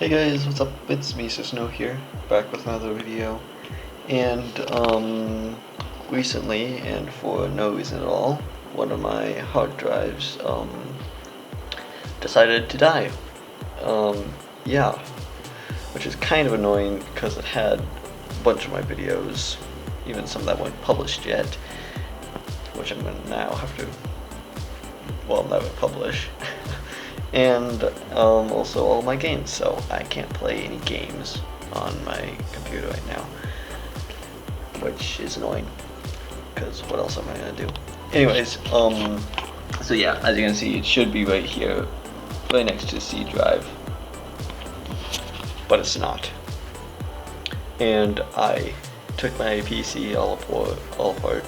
Hey guys, what's up? It's me, Snow here, back with another video. And recently, and for no reason at all, one of my hard drives decided to die. Yeah, which is kind of annoying because it had a bunch of my videos, even some that weren't published yet, which I'm gonna now have to, well, never publish. And also all my games, so I can't play any games on my computer right now, which is annoying, because what else am I gonna do? Anyways, so yeah, as you can see, it should be right here, right next to the C drive, but it's not. And I took my PC all apart,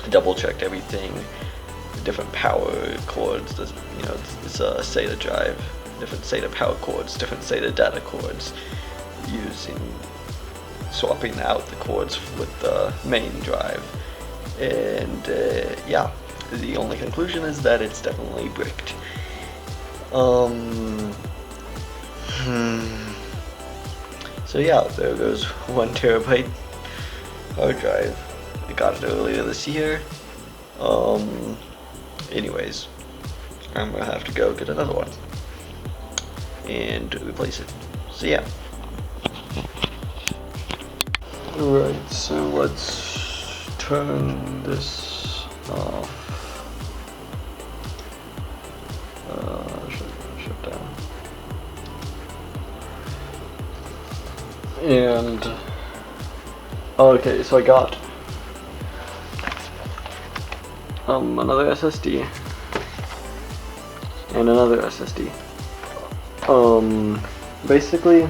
double checked everything, different power cords, it's a SATA drive, different SATA power cords, different SATA data cords, swapping out the cords with the main drive, and yeah, the only conclusion is that it's definitely bricked. So yeah, there goes 1 terabyte hard drive. I got it earlier this year. Anyways, I'm gonna have to go get another one and replace it. So yeah. Alright, so let's turn this off. Shut down. And okay, so I got another SSD and another SSD. Basically, a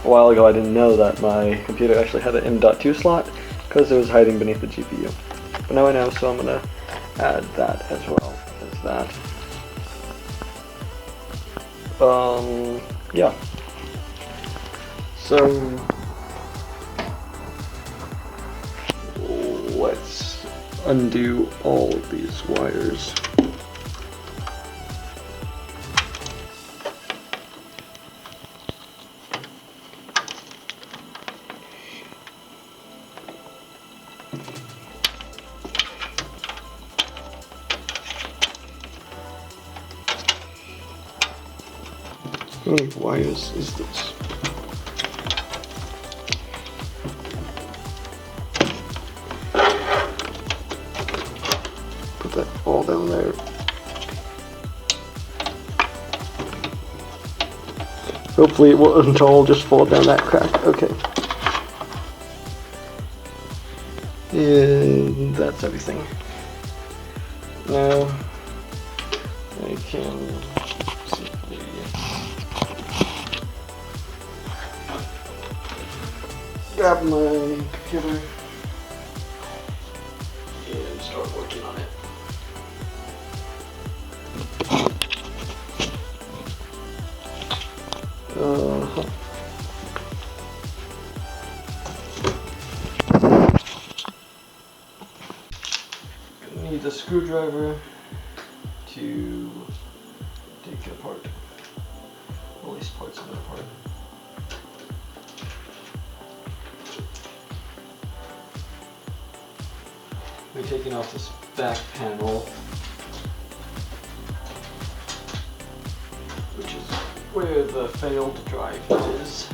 while ago I didn't know that my computer actually had an M.2 slot because it was hiding beneath the GPU. But now I know, so I'm gonna add that as well as that. Yeah. So let's undo all of these wires. How many wires is this? Put that all down there. Hopefully it won't all just fall down that crack. Okay. And that's everything. Now I can simply grab my computer and start working on it. Need a screwdriver to take it apart, at least parts of it apart. We're taking off this back panel, which is where the failed drive is.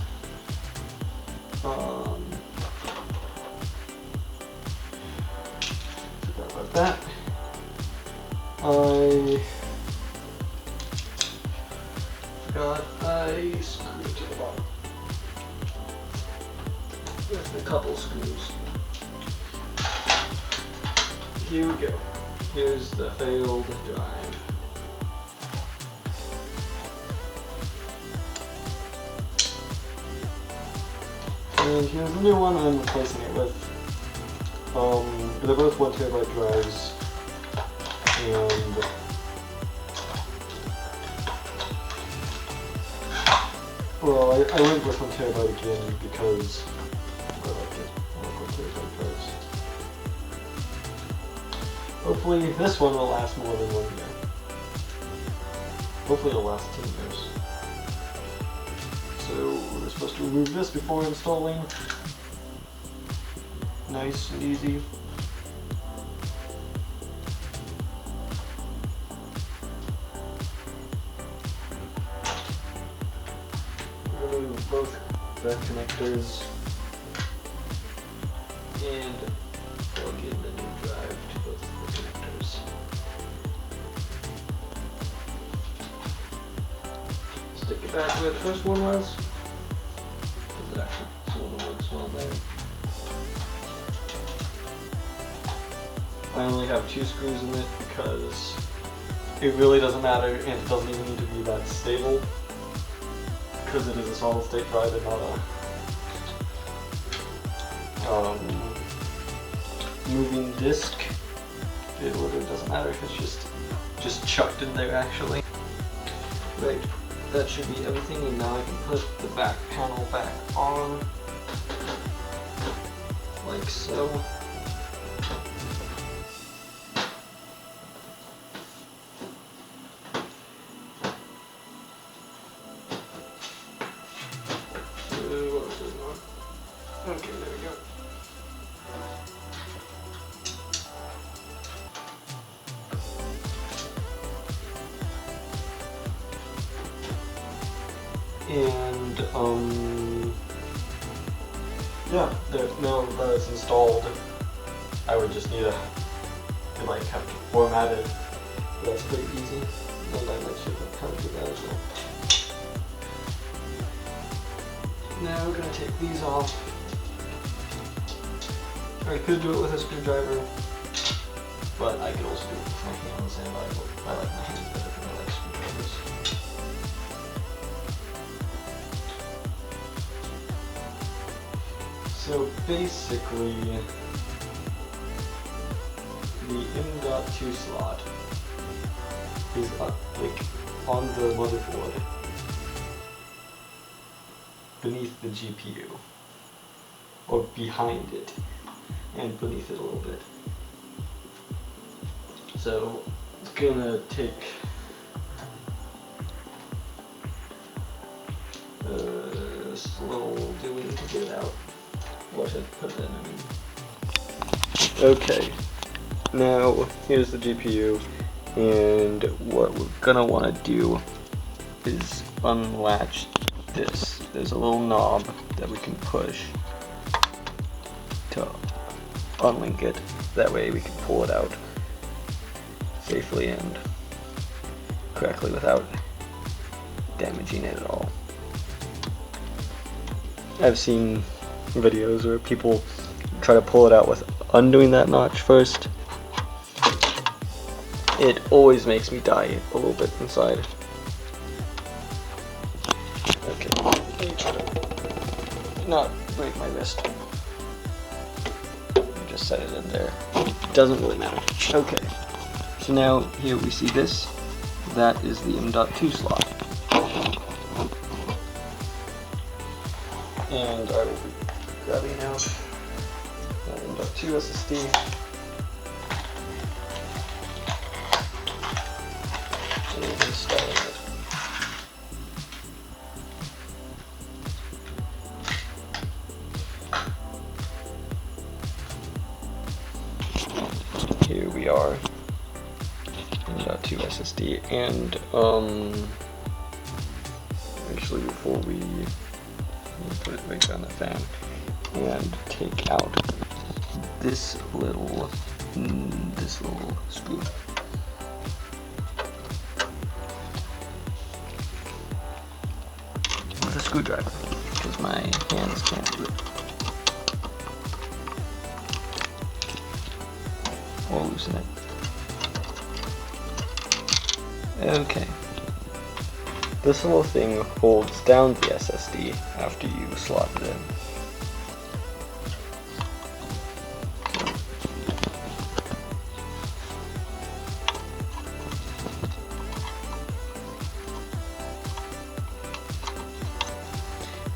Forgot about that. I forgot I screwed it to the bottom. There's a couple screws. Here we go. Here's the failed drive. And here's the new one I'm replacing it with. They're both 1 terabyte drives. And well, I went with 1 terabyte again because I like it. I like 1 terabyte drives. Hopefully this one will last more than 1 year. Hopefully it'll last 10 years. So we're supposed to remove this before installing. Nice and easy. Remove both the connectors and plug in the new drive to both of the connectors. Stick it back where the first one was. It actually sort of works well there. I only have 2 screws in it because it really doesn't matter, and it doesn't even need to be that stable because it is a solid state drive and not a moving disc. It literally doesn't matter if it's just chucked in there actually. Right, that should be everything, and now I can put the back panel back on like so. Okay, there we go. And yeah, now that it's installed, I would just need to like have to format it. But that's pretty easy, and I might show you how to do that as well. Now we're gonna take these off. I could do it with a screwdriver, but I could also do it with my hands, and I like my hands better than I like screwdrivers. So basically, the M.2 slot is like on the motherboard beneath the GPU, or behind it, and beneath it a little bit. So it's gonna take slow doing to get it out. What should I put it in? Okay, now here's the GPU, and what we're gonna want to do is unlatch this. There's a little knob that we can push to unlink it. That way we can pull it out safely and correctly without damaging it at all. I've seen videos where people try to pull it out with undoing that notch first. It always makes me die a little bit inside. Okay, let me try to not break my wrist. Just set it in there. Doesn't really matter. Okay, so now here we see this. That is the M.2 slot. And I will be grabbing out that M.2 SSD. And installing it. Here we are, M.2 SSD, and actually before we put it right down the fan and take out this little screw. With a screwdriver, because my hands can't do it. Or loosen it. Okay. This little thing holds down the SSD after you slot it in.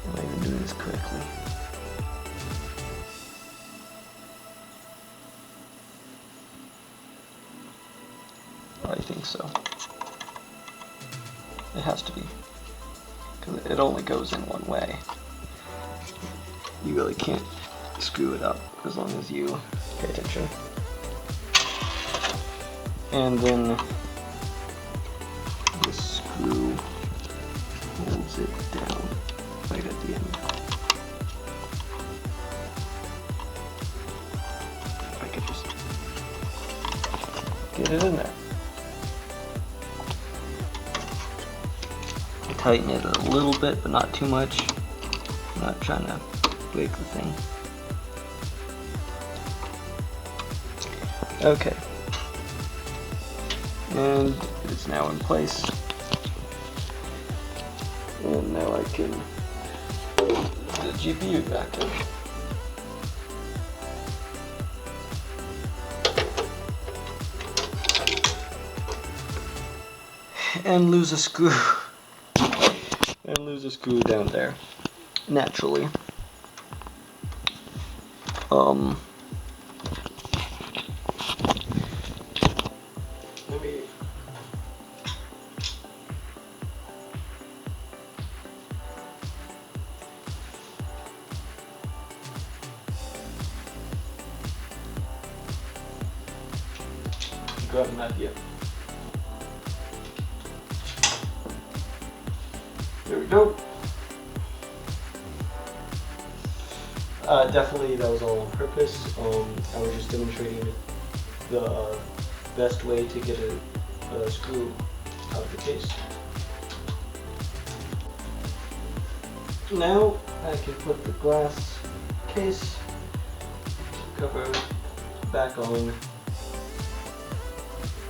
Am I even doing this correctly? I think so. It has to be. because it only goes in one way. You really can't screw it up as long as you pay attention. And then this screw holds it down right at the end. If I could just get it in there. Tighten it a little bit, but not too much. I'm not trying to break the thing. Okay. And it's now in place. And now I can put the GPU back in. And lose a screw. And lose a screw down there. Naturally. Let me grab an idea. There we go. Definitely that was all on purpose. I was just demonstrating the best way to get a screw out of the case. Now I can put the glass case cover back on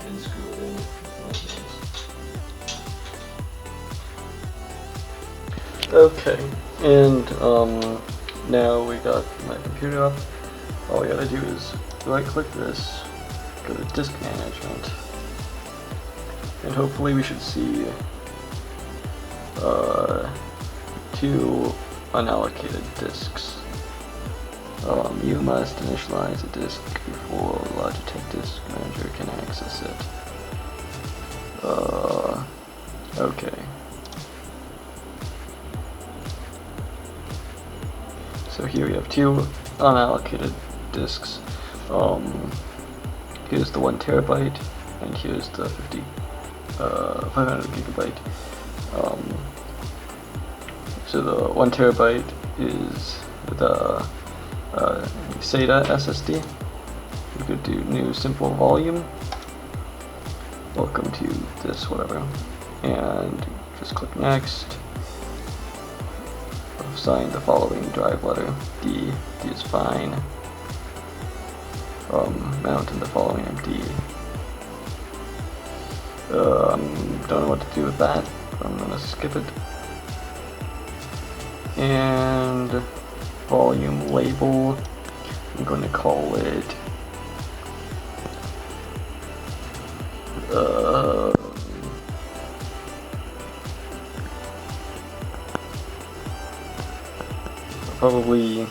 and screw it in with my hands. Okay, and now we got my computer up. All we gotta do is right click this, go to disk management, and hopefully we should see 2 unallocated disks. You must initialize a disk before Logitech Disk Manager can access it. Okay. So here we have 2 unallocated disks. Here's the 1 terabyte, and here's the 500 gigabyte. So the 1 terabyte is the SATA SSD. We could do new simple volume. Welcome to this whatever, and just click next. Assign the following drive letter. D is fine. Mount in the following empty. Don't know what to do with that. I'm gonna skip it. And volume label, I'm going to call it probably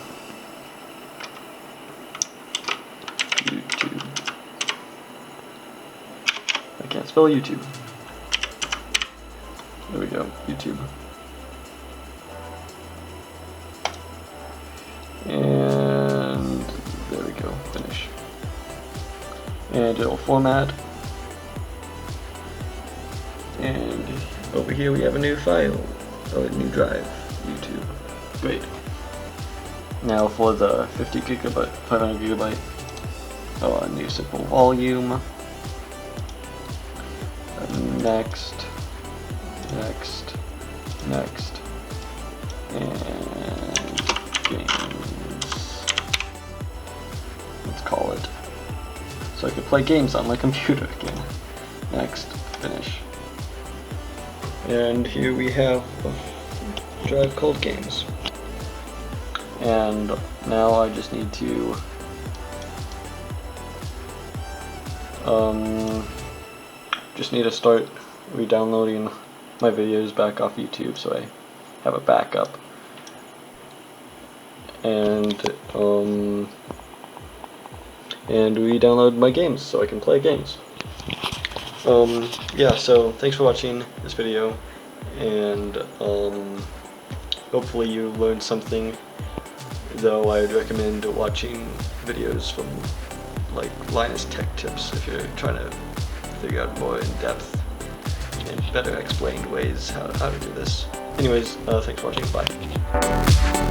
YouTube. I can't spell YouTube. There we go, YouTube. And there we go, finish. And it'll format. And over here we have a new file, or a new drive, YouTube. Great. Now for the 50 gigabyte, 500 gigabyte, new simple volume. Next, next, next, and games. Let's call it. So I can play games on my computer again. Next, finish. And here we have a drive called games. And now I just need to start re-downloading my videos back off YouTube so I have a backup. And re-download my games so I can play games. Yeah, so thanks for watching this video. and hopefully you learned something, though I'd recommend watching videos from like Linus Tech Tips if you're trying to figure out more in-depth and better explained ways how to do this. Anyways, thanks for watching, bye.